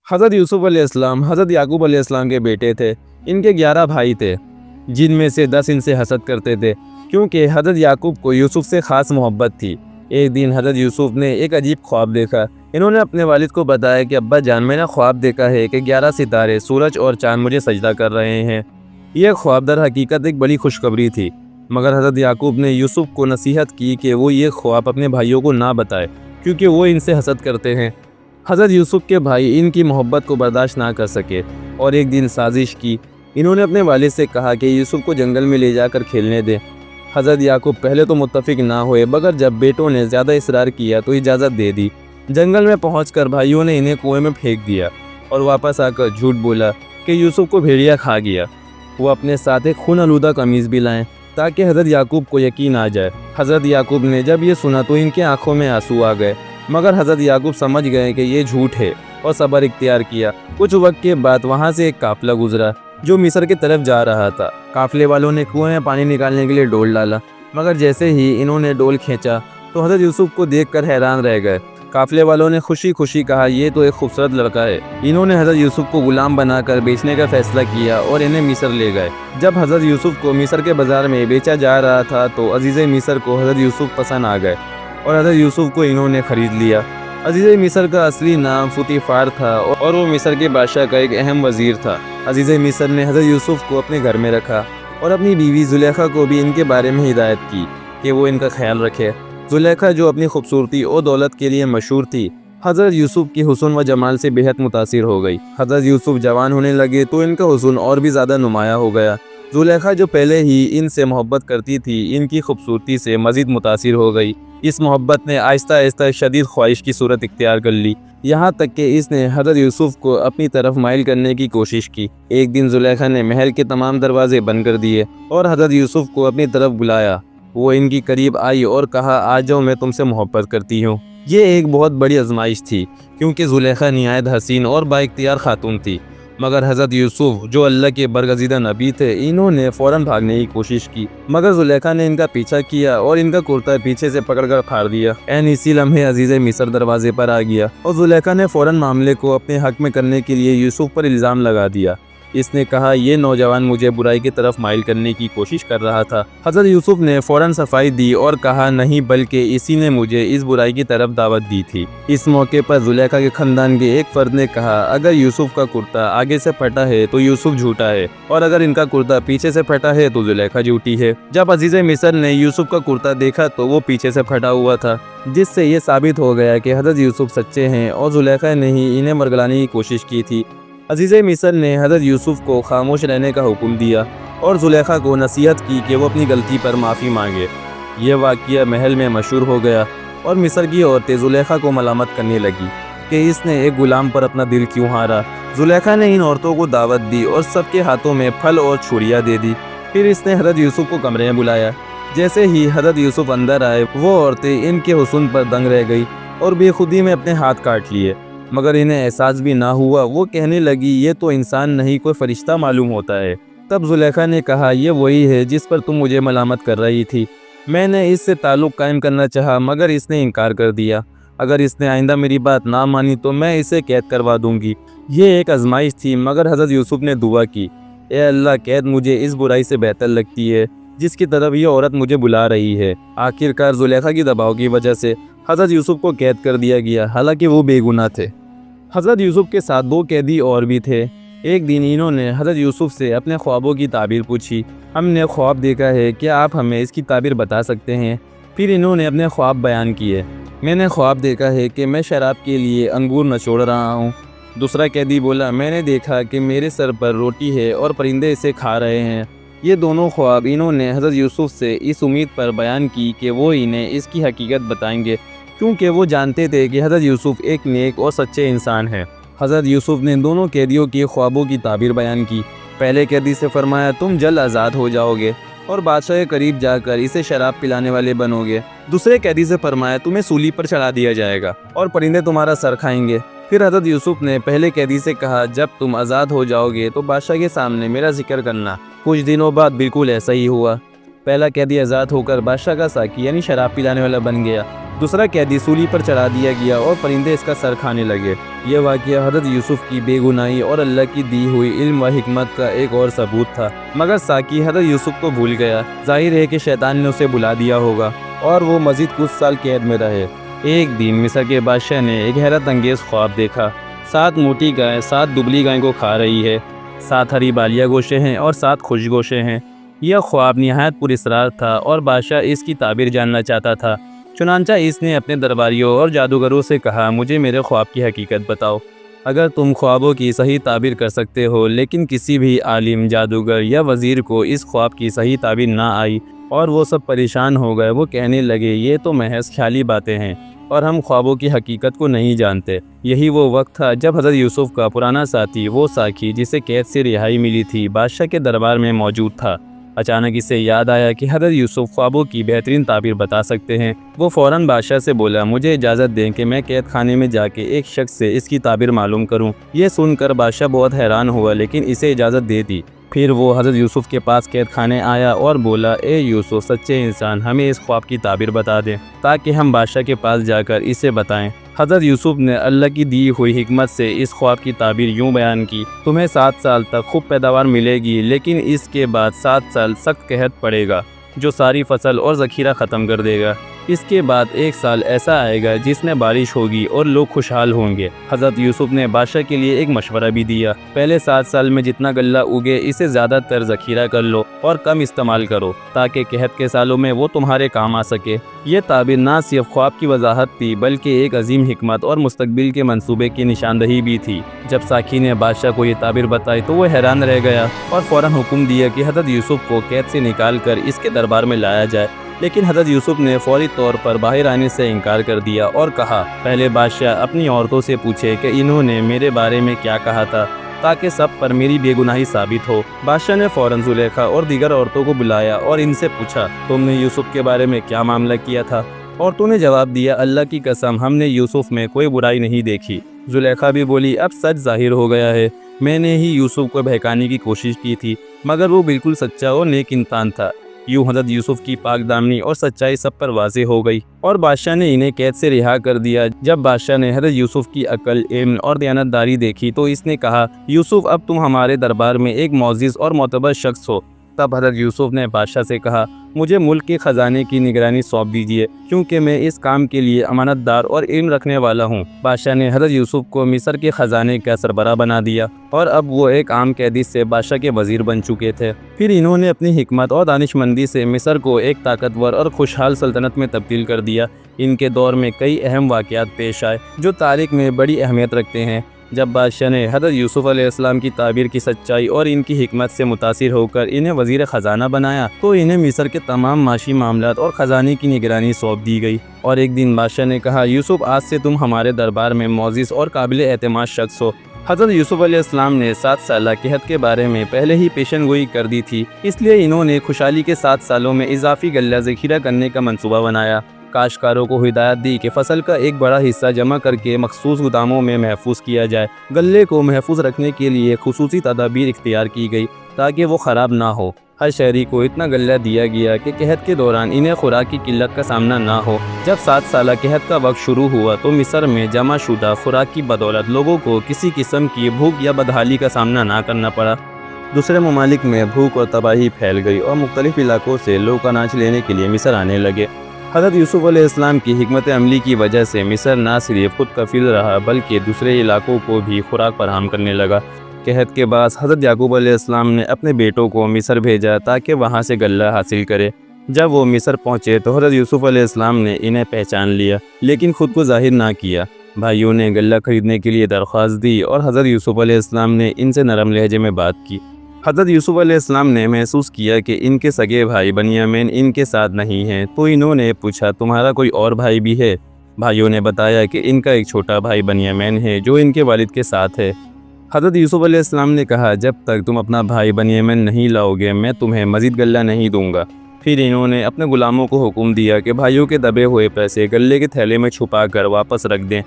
حضرت یوسف علیہ السلام حضرت یعقوب علیہ السلام کے بیٹے تھے۔ ان کے 11 بھائی تھے، جن میں سے 10 ان سے حسد کرتے تھے، کیونکہ حضرت یعقوب کو یوسف سے خاص محبت تھی۔ ایک دن حضرت یوسف نے ایک عجیب خواب دیکھا۔ انہوں نے اپنے والد کو بتایا کہ ابا جان، میں نے خواب دیکھا ہے کہ 11 ستارے، سورج اور چاند مجھے سجدہ کر رہے ہیں۔ یہ خواب در حقیقت ایک بڑی خوشخبری تھی، مگر حضرت یعقوب نے یوسف کو نصیحت کی کہ وہ یہ خواب اپنے بھائیوں کو نہ بتائے، کیونکہ وہ ان سے حسد کرتے ہیں۔ حضرت یوسف کے بھائی ان کی محبت کو برداشت نہ کر سکے اور ایک دن سازش کی۔ انہوں نے اپنے والد سے کہا کہ یوسف کو جنگل میں لے جا کر کھیلنے دیں۔ حضرت یعقوب پہلے تو متفق نہ ہوئے، مگر جب بیٹوں نے زیادہ اصرار کیا تو اجازت دے دی۔ جنگل میں پہنچ کر بھائیوں نے انہیں کنویں میں پھینک دیا اور واپس آ کر جھوٹ بولا کہ یوسف کو بھیڑیا کھا گیا۔ وہ اپنے ساتھ ایک خون آلودہ قمیض بھی لائیں تاکہ حضرت یعقوب کو یقین آ جائے۔ حضرت یعقوب نے جب یہ سنا تو ان کے آنکھوں میں آنسو آ گئے، مگر حضرت یعقوب سمجھ گئے کہ یہ جھوٹ ہے اور صبر اختیار کیا۔ کچھ وقت کے بعد وہاں سے ایک قافلہ گزرا جو مصر کی طرف جا رہا تھا۔ قافلے والوں نے کنویں میں پانی نکالنے کے لیے ڈول ڈالا، مگر جیسے ہی انہوں نے ڈول کھینچا تو حضرت یوسف کو دیکھ کر حیران رہ گئے۔ قافلے والوں نے خوشی خوشی کہا، یہ تو ایک خوبصورت لڑکا ہے۔ انہوں نے حضرت یوسف کو غلام بنا کر بیچنے کا فیصلہ کیا اور انہیں مصر لے گئے۔ جب حضرت یوسف کو مصر کے بازار میں بیچا جا رہا تھا تو عزیز مصر کو حضرت یوسف پسند آ گئے اور حضرت یوسف کو انہوں نے خرید لیا۔ عزیز مصر کا اصلی نام فوتیفار تھا اور وہ مصر کے بادشاہ کا ایک اہم وزیر تھا۔ عزیز مصر نے حضرت یوسف کو اپنے گھر میں رکھا اور اپنی بیوی زلیخا کو بھی ان کے بارے میں ہدایت کی کہ وہ ان کا خیال رکھے۔ زلیخا جو اپنی خوبصورتی اور دولت کے لیے مشہور تھی، حضرت یوسف کی حسن و جمال سے بہت متاثر ہو گئی۔ حضرت یوسف جوان ہونے لگے تو ان کا حسن اور بھی زیادہ نمایاں ہو گیا۔ زلیخا جو پہلے ہی ان سے محبت کرتی تھی، ان کی خوبصورتی سے مزید متاثر ہو گئی۔ اس محبت نے آہستہ آہستہ شدید خواہش کی صورت اختیار کر لی، یہاں تک کہ اس نے حضرت یوسف کو اپنی طرف مائل کرنے کی کوشش کی۔ ایک دن زلیخا نے محل کے تمام دروازے بند کر دیے اور حضرت یوسف کو اپنی طرف بلایا۔ وہ ان کی قریب آئی اور کہا، آ جاؤ، میں تم سے محبت کرتی ہوں۔ یہ ایک بہت بڑی آزمائش تھی، کیونکہ زلیخا نہایت حسین اور با اختیار خاتون تھی، مگر حضرت یوسف جو اللہ کے برگزیدہ نبی تھے، انہوں نے فوراً بھاگنے کی کوشش کی، مگر زلیخا نے ان کا پیچھا کیا اور ان کا کرتا پیچھے سے پکڑ کر پھاڑ دیا۔ اسی لمحے عزیز مصر دروازے پر آ گیا اور زلیخا نے فوراً معاملے کو اپنے حق میں کرنے کے لیے یوسف پر الزام لگا دیا۔ اس نے کہا، یہ نوجوان مجھے برائی کی طرف مائل کرنے کی کوشش کر رہا تھا۔ حضرت یوسف نے فوراً صفائی دی اور کہا، نہیں، بلکہ اسی نے مجھے اس برائی کی طرف دعوت دی تھی۔ اس موقع پر زلیخا کے خاندان کے ایک فرد نے کہا، اگر یوسف کا کرتا آگے سے پھٹا ہے تو یوسف جھوٹا ہے، اور اگر ان کا کرتا پیچھے سے پھٹا ہے تو زلیخا جھوٹی ہے۔ جب عزیز مصر نے یوسف کا کرتا دیکھا تو وہ پیچھے سے پھٹا ہوا تھا، جس سے یہ ثابت ہو گیا کہ حضرت یوسف سچے ہیں اور زلیخا نے ہی انہیں مرگلانے کی کوشش کی تھی۔ عزیز مصر نے حضرت یوسف کو خاموش رہنے کا حکم دیا اور زلیخا کو نصیحت کی کہ وہ اپنی غلطی پر معافی مانگے۔ یہ واقعہ محل میں مشہور ہو گیا اور مصر کی عورتیں زلیخا کو ملامت کرنے لگی کہ اس نے ایک غلام پر اپنا دل کیوں ہارا۔ زلیخا نے ان عورتوں کو دعوت دی اور سب کے ہاتھوں میں پھل اور چھریاں دے دی۔ پھر اس نے حضرت یوسف کو کمرے میں بلایا۔ جیسے ہی حضرت یوسف اندر آئے، وہ عورتیں ان کے حسن پر دنگ رہ گئی اور بے خودی میں اپنے ہاتھ کاٹ لیے، مگر انہیں احساس بھی نہ ہوا۔ وہ کہنے لگی، یہ تو انسان نہیں، کوئی فرشتہ معلوم ہوتا ہے۔ تب زلیخا نے کہا، یہ وہی ہے جس پر تم مجھے ملامت کر رہی تھی۔ میں نے اس سے تعلق قائم کرنا چاہا، مگر اس نے انکار کر دیا۔ اگر اس نے آئندہ میری بات نہ مانی تو میں اسے قید کروا دوں گی۔ یہ ایک آزمائش تھی، مگر حضرت یوسف نے دعا کی، اے اللہ، قید مجھے اس برائی سے بہتر لگتی ہے جس کی طرف یہ عورت مجھے بلا رہی ہے۔ آخر کار زلیخا کی دباؤ کی وجہ سے حضرت یوسف کو قید کر دیا گیا، حالانکہ وہ بے گناہ تھے۔ حضرت یوسف کے ساتھ 2 قیدی اور بھی تھے۔ ایک دن انہوں نے حضرت یوسف سے اپنے خوابوں کی تعبیر پوچھی۔ ہم نے خواب دیکھا ہے، کیا آپ ہمیں اس کی تعبیر بتا سکتے ہیں؟ پھر انہوں نے اپنے خواب بیان کیے۔ میں نے خواب دیکھا ہے کہ میں شراب کے لیے انگور نچوڑ رہا ہوں۔ دوسرا قیدی بولا، میں نے دیکھا کہ میرے سر پر روٹی ہے اور پرندے اسے کھا رہے ہیں۔ یہ دونوں خواب انہوں نے حضرت یوسف سے اس امید پر بیان کی کہ وہ انہیں اس کی حقیقت بتائیں گے، کیونکہ وہ جانتے تھے کہ حضرت یوسف ایک نیک اور سچے انسان ہیں۔ حضرت یوسف نے دونوں قیدیوں کی خوابوں کی تعبیر بیان کی۔ پہلے قیدی سے فرمایا، تم جلد آزاد ہو جاؤ گے اور بادشاہ کے قریب جا کر اسے شراب پلانے والے بنو گے۔ دوسرے قیدی سے فرمایا، تمہیں سولی پر چڑھا دیا جائے گا اور پرندے تمہارا سر کھائیں گے۔ پھر حضرت یوسف نے پہلے قیدی سے کہا، جب تم آزاد ہو جاؤ گے تو بادشاہ کے سامنے میرا ذکر کرنا۔ کچھ دنوں بعد بالکل ایسا ہی ہوا۔ پہلا قیدی آزاد ہو کر بادشاہ کا ساقی یعنی شراب پلانے والا بن گیا، دوسرا قیدی سولی پر چڑھا دیا گیا اور پرندے اس کا سر کھانے لگے۔ یہ واقعہ حضرت یوسف کی بے گناہی اور اللہ کی دی ہوئی علم و حکمت کا ایک اور ثبوت تھا، مگر ساقی حضرت یوسف کو بھول گیا۔ ظاہر ہے کہ شیطان نے اسے بلا دیا ہوگا اور وہ مزید کچھ سال قید میں رہے۔ ایک دن مصر کے بادشاہ نے ایک حیرت انگیز خواب دیکھا۔ 7 موٹی گائیں 7 دبلی گائیں کو کھا رہی ہے، 7 ہری بالیہ گوشے ہیں اور 7 خشک گوشے ہیں۔ یہ خواب نہایت پراسرار تھا اور بادشاہ اس کی تعبیر جاننا چاہتا تھا۔ چنانچہ اس نے اپنے درباریوں اور جادوگروں سے کہا، مجھے میرے خواب کی حقیقت بتاؤ۔ اگر تم خوابوں کی صحیح تعبیر کر سکتے ہو، لیکن کسی بھی عالم، جادوگر یا وزیر کو اس خواب کی صحیح تعبیر نہ آئی اور وہ سب پریشان ہو گئے، وہ کہنے لگے یہ تو محض خیالی باتیں ہیں اور ہم خوابوں کی حقیقت کو نہیں جانتے۔ یہی وہ وقت تھا جب حضرت یوسف کا پرانا ساتھی، وہ ساقی جسے قید سے رہائی ملی تھی، بادشاہ کے دربار میں موجود تھا۔ اچانک اسے یاد آیا کہ حضرت یوسف خوابوں کی بہترین تعبیر بتا سکتے ہیں۔ وہ فوراً بادشاہ سے بولا، مجھے اجازت دیں کہ میں قید خانے میں جا کے ایک شخص سے اس کی تعبیر معلوم کروں۔ یہ سن کر بادشاہ بہت حیران ہوا، لیکن اسے اجازت دے دی۔ پھر وہ حضرت یوسف کے پاس قید خانے آیا اور بولا، اے یوسف سچے انسان، ہمیں اس خواب کی تعبیر بتا دیں تاکہ ہم بادشاہ کے پاس جا کر اسے بتائیں۔ حضرت یوسف نے اللہ کی دی ہوئی حکمت سے اس خواب کی تعبیر یوں بیان کی، تمہیں 7 سال تک خوب پیداوار ملے گی، لیکن اس کے بعد 7 سال سخت قحط پڑے گا جو ساری فصل اور ذخیرہ ختم کر دے گا۔ اس کے بعد 1 سال ایسا آئے گا جس میں بارش ہوگی اور لوگ خوشحال ہوں گے۔ حضرت یوسف نے بادشاہ کے لیے ایک مشورہ بھی دیا، پہلے 7 سال میں جتنا غلہ اگے اسے زیادہ تر ذخیرہ کر لو اور کم استعمال کرو تاکہ قحط کے سالوں میں وہ تمہارے کام آ سکے۔ یہ تعبیر نہ صرف خواب کی وضاحت تھی بلکہ ایک عظیم حکمت اور مستقبل کے منصوبے کی نشاندہی بھی تھی۔ جب ساقی نے بادشاہ کو یہ تعبیر بتائی تو وہ حیران رہ گیا اور فوراً حکم دیا کہ حضرت یوسف کو قید سے نکال کر اس کے دربار میں لایا جائے، لیکن حضرت یوسف نے فوری طور پر باہر آنے سے انکار کر دیا اور کہا، پہلے بادشاہ اپنی عورتوں سے پوچھے کہ انہوں نے میرے بارے میں کیا کہا تھا تاکہ سب پر میری بے گناہی ثابت ہو۔ بادشاہ نے فوراً زلیخا اور دیگر عورتوں کو بلایا اور ان سے پوچھا، تم نے یوسف کے بارے میں کیا معاملہ کیا تھا؟ عورتوں نے جواب دیا، اللہ کی قسم ہم نے یوسف میں کوئی برائی نہیں دیکھی۔ زلیخا بھی بولی، اب سچ ظاہر ہو گیا ہے، میں نے ہی یوسف کو بہکانے کی کوشش کی تھی، مگر وہ بالکل سچا اور نیک انسان تھا۔ یوں حضرت یوسف کی پاک دامنی اور سچائی سب پر واضح ہو گئی اور بادشاہ نے انہیں قید سے رہا کر دیا۔ جب بادشاہ نے حضرت یوسف کی عقل، علم اور دیانتداری دیکھی تو اس نے کہا، یوسف اب تم ہمارے دربار میں ایک معزز اور معتبر شخص ہو۔ تب حضرت یوسف نے بادشاہ سے کہا، مجھے ملک کے خزانے کی نگرانی سونپ دیجیے کیونکہ میں اس کام کے لیے امانت دار اور علم رکھنے والا ہوں۔ بادشاہ نے حضرت یوسف کو مصر کے خزانے کا سربراہ بنا دیا اور اب وہ ایک عام قیدی سے بادشاہ کے وزیر بن چکے تھے۔ پھر انہوں نے اپنی حکمت اور دانشمندی سے مصر کو ایک طاقتور اور خوشحال سلطنت میں تبدیل کر دیا۔ ان کے دور میں کئی اہم واقعات پیش آئے جو تاریخ میں بڑی اہمیت رکھتے ہیں۔ جب بادشاہ نے حضرت یوسف علیہ السلام کی تعبیر کی سچائی اور ان کی حکمت سے متاثر ہو کر انہیں وزیر خزانہ بنایا تو انہیں مصر کے تمام معاشی معاملات اور خزانے کی نگرانی سونپ دی گئی۔ اور ایک دن بادشاہ نے کہا، یوسف آج سے تم ہمارے دربار میں معزز اور قابل اعتماد شخص ہو۔ حضرت یوسف علیہ السلام نے 7 سالہ قحط کے بارے میں پہلے ہی پیشن گوئی کر دی تھی، اس لیے انہوں نے خوشحالی کے 7 سالوں میں اضافی غلہ ذخیرہ کرنے کا منصوبہ بنایا۔ کاشتکاروں کو ہدایت دی کہ فصل کا ایک بڑا حصہ جمع کر کے مخصوص گوداموں میں محفوظ کیا جائے۔ غلے کو محفوظ رکھنے کے لیے خصوصی تدابیر اختیار کی گئی تاکہ وہ خراب نہ ہو۔ ہر شہری کو اتنا غلہ دیا گیا کہ قحط کے دوران انہیں خوراک کی قلت کا سامنا نہ ہو۔ جب 7 سالہ قحط کا وقت شروع ہوا تو مصر میں جمع شدہ خوراک کی بدولت لوگوں کو کسی قسم کی بھوک یا بدحالی کا سامنا نہ کرنا پڑا۔ دوسرے ممالک میں بھوک اور تباہی پھیل گئی اور مختلف علاقوں سے لوگ اناج لینے کے لیے مصر آنے لگے۔ حضرت یوسف علیہ السلام کی حکمت عملی کی وجہ سے مصر نہ صرف خود کفیل رہا بلکہ دوسرے علاقوں کو بھی خوراک فراہم کرنے لگا۔ قحط کے بعد حضرت یعقوب علیہ السلام نے اپنے بیٹوں کو مصر بھیجا تاکہ وہاں سے غلہ حاصل کرے۔ جب وہ مصر پہنچے تو حضرت یوسف علیہ السلام نے انہیں پہچان لیا لیکن خود کو ظاہر نہ کیا۔ بھائیوں نے غلہ خریدنے کے لیے درخواست دی اور حضرت یوسف علیہ السلام نے ان سے نرم لہجے میں بات کی۔ حضرت یوسف علیہ السلام نے محسوس کیا کہ ان کے سگے بھائی بنیامین ان کے ساتھ نہیں ہیں تو انہوں نے پوچھا، تمہارا کوئی اور بھائی بھی ہے؟ بھائیوں نے بتایا کہ ان کا ایک چھوٹا بھائی بنیامین ہے جو ان کے والد کے ساتھ ہے۔ حضرت یوسف علیہ السلام نے کہا، جب تک تم اپنا بھائی بنیامین نہیں لاؤ گے میں تمہیں مزید غلہ نہیں دوں گا۔ پھر انہوں نے اپنے غلاموں کو حکم دیا کہ بھائیوں کے دبے ہوئے پیسے غلے کے تھیلے میں چھپا کر واپس رکھ دیں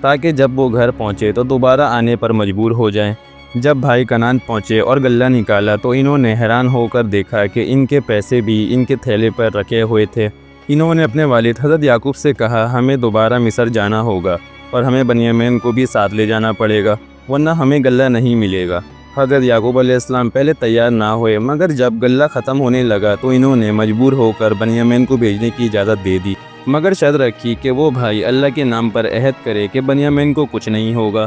تاکہ جب وہ گھر پہنچے تو دوبارہ آنے پر مجبور ہو جائیں۔ جب بھائی کنعان پہنچے اور غلہ نکالا تو انہوں نے حیران ہو کر دیکھا کہ ان کے پیسے بھی ان کے تھیلے پر رکھے ہوئے تھے۔ انہوں نے اپنے والد حضرت یعقوب سے کہا ہمیں دوبارہ مصر جانا ہوگا اور ہمیں بنیامین کو بھی ساتھ لے جانا پڑے گا ورنہ ہمیں غلہ نہیں ملے گا۔ حضرت یعقوب علیہ السلام پہلے تیار نہ ہوئے، مگر جب غلہ ختم ہونے لگا تو انہوں نے مجبور ہو کر بنیامین کو بھیجنے کی اجازت دے دی، مگر شرط رکھی کہ وہ بھائی اللہ کے نام پر عہد کرے کہ بنیامین کو کچھ نہیں ہوگا۔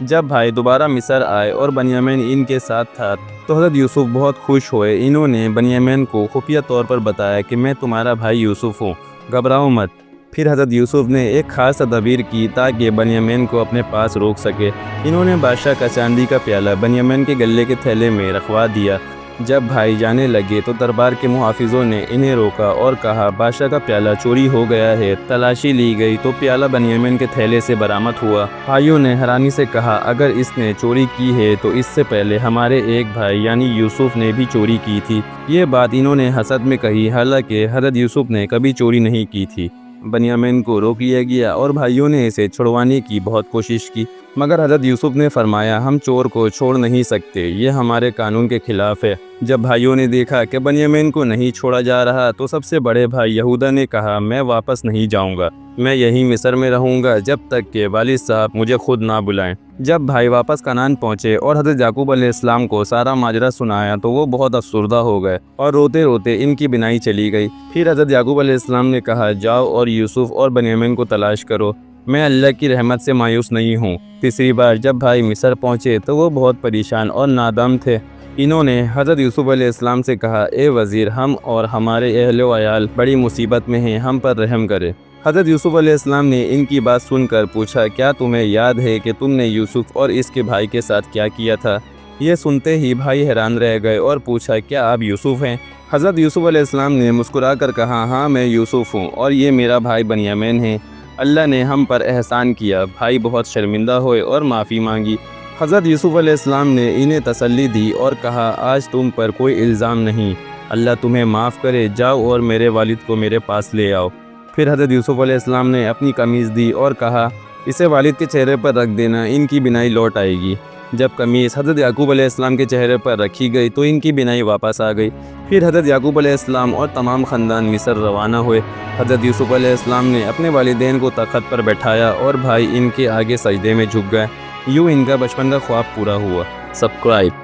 جب بھائی دوبارہ مصر آئے اور بنیامین ان کے ساتھ تھا تو حضرت یوسف بہت خوش ہوئے۔ انہوں نے بنیامین کو خفیہ طور پر بتایا کہ میں تمہارا بھائی یوسف ہوں، گھبراؤ مت۔ پھر حضرت یوسف نے ایک خاص تدبیر کی تاکہ بنیامین کو اپنے پاس روک سکے۔ انہوں نے بادشاہ کا چاندی کا پیالہ بنیامین کے گلے کے تھیلے میں رکھوا دیا۔ جب بھائی جانے لگے تو دربار کے محافظوں نے انہیں روکا اور کہا بادشاہ کا پیالہ چوری ہو گیا ہے۔ تلاشی لی گئی تو پیالہ بنیامین کے تھیلے سے برآمد ہوا۔ بھائیوں نے حیرانی سے کہا اگر اس نے چوری کی ہے تو اس سے پہلے ہمارے ایک بھائی یعنی یوسف نے بھی چوری کی تھی۔ یہ بات انہوں نے حسد میں کہی، حالانکہ حضرت یوسف نے کبھی چوری نہیں کی تھی۔ بنیامین کو روک لیا گیا اور بھائیوں نے اسے چھڑوانے کی بہت کوشش کی، مگر حضرت یوسف نے فرمایا ہم چور کو چھوڑ نہیں سکتے، یہ ہمارے قانون کے خلاف ہے۔ جب بھائیوں نے دیکھا کہ بنیامین کو نہیں چھوڑا جا رہا تو سب سے بڑے بھائی یہودا نے کہا میں واپس نہیں جاؤں گا، میں یہیں مصر میں رہوں گا جب تک کہ والد صاحب مجھے خود نہ بلائیں۔ جب بھائی واپس کنعان پہنچے اور حضرت یعقوب علیہ السلام کو سارا ماجرا سنایا تو وہ بہت افسردہ ہو گئے اور روتے روتے ان کی بینائی چلی گئی۔ پھر حضرت یعقوب علیہ السلام نے کہا جاؤ اور یوسف اور بنیامین کو تلاش کرو، میں اللہ کی رحمت سے مایوس نہیں ہوں۔ تیسری بار جب بھائی مصر پہنچے تو وہ بہت پریشان اور نادم تھے۔ انہوں نے حضرت یوسف علیہ السلام سے کہا اے وزیر، ہم اور ہمارے اہل و عیال بڑی مصیبت میں ہیں، ہم پر رحم کرے۔ حضرت یوسف علیہ السلام نے ان کی بات سن کر پوچھا کیا تمہیں یاد ہے کہ تم نے یوسف اور اس کے بھائی کے ساتھ کیا کیا تھا؟ یہ سنتے ہی بھائی حیران رہ گئے اور پوچھا کیا آپ یوسف ہیں؟ حضرت یوسف علیہ السلام نے مسکرا کر کہا ہاں میں یوسف ہوں اور یہ میرا بھائی بنیامین ہے، اللہ نے ہم پر احسان کیا۔ بھائی بہت شرمندہ ہوئے اور معافی مانگی۔ حضرت یوسف علیہ السلام نے انہیں تسلی دی اور کہا آج تم پر کوئی الزام نہیں، اللہ تمہیں معاف کرے، جاؤ اور میرے والد کو میرے پاس لے آؤ۔ پھر حضرت یوسف علیہ السلام نے اپنی قمیض دی اور کہا اسے والد کے چہرے پر رکھ دینا، ان کی بینائی لوٹ آئے گی۔ جب قمیض حضرت یعقوب علیہ السلام کے چہرے پر رکھی گئی تو ان کی بینائی واپس آ گئی۔ پھر حضرت یعقوب علیہ السلام اور تمام خاندان مصر روانہ ہوئے۔ حضرت یوسف علیہ السلام نے اپنے والدین کو تخت پر بٹھایا اور بھائی ان کے آگے سجدے میں جھک گئے۔ یوں ان کا بچپن کا خواب پورا ہوا۔ سبسکرائب